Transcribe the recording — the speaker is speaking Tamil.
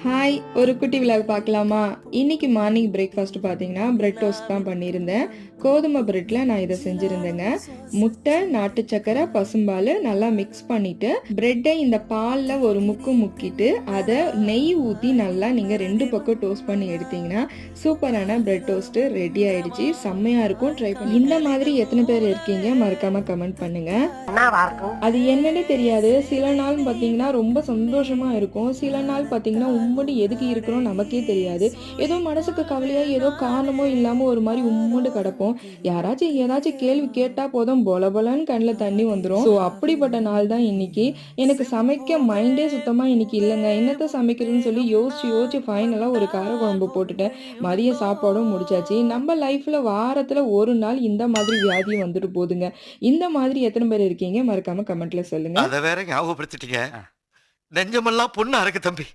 ஹாய்! ஒரு குட்டி விலாக் பார்க்கலாமா? இன்னைக்கு மார்னிங் பிரேக்ஃபாஸ்ட் பார்த்தீங்கன்னா, பிரெட் டோஸ்ட் தான் பண்ணியிருந்தேன். கோதுமை பிரெட்ல நான் இத செஞ்சிருந்தேங்க. முட்டை, நாட்டு சர்க்கரை, பசும்பாலு நல்லா மிக்ஸ் பண்ணிட்டு, பிரெட்ட இந்த பால்ல ஒரு முக்கு முக்கிட்டு, அத நெய் ஊத்தி நல்லா நீங்க 2 பக்கம் டோஸ்ட் பண்ணி எடுத்தீங்கன்னா, சூப்பரான பிரெட் டோஸ்ட் ரெடி ஆயிடுச்சு. செம்மையா இருக்கும். ட்ரை பண்ணி இந்த மாதிரி எத்தனை பேர் இருக்கீங்க? மறக்காம கமெண்ட் பண்ணுங்க. அது என்னன்னே தெரியாது. சில நாள் பார்த்தீங்கன்னா, ரொம்ப சந்தோஷமா இருக்கும். சில நாள் பார்த்தீங்கன்னா, உம்முன்னு எதுக்கு இருக்கிறோம் நமக்கே தெரியாது. ஏதோ மனசுக்கு கவலையா ஏதோ காரணமோ இல்லாம ஒரு மாரி உம்முன்னு கிடப்போம். யாராச்சும் ஏதாச்சும் கேள்வி கேட்டா போதும் பொல பொலன்னு கண்ல தண்ணி வந்துரும். ஸோ அப்படிப்பட்ட நாள் தான் இன்னைக்கு. எனக்கு சமைக்க மைண்டே சுத்தமா இன்னைக்கு இல்லங்க. என்னத்த சமைக்கிறதுன்னு சொல்லி யோசிச்சு யோசிச்சு ஃபைனலா ஒரு கார குழம்பு போட்டுட்டேன். மதிய சாப்பாடும் முடிச்சாச்சு. நம்ம லைஃப்ல வாரத்துல ஒரு நாள் இந்த மாதிரி வியாதி வந்துட்டு போதுங்க. இந்த மாதிரி எத்தன பேர் இருக்கீங்க? மறக்காம கமெண்ட்ல சொல்லுங்க. அத வேற ஞாபகப்படுத்திட்டீங்க. நெஞ்சமெல்லாம் பொண்ணா இருக்கு தம்பி.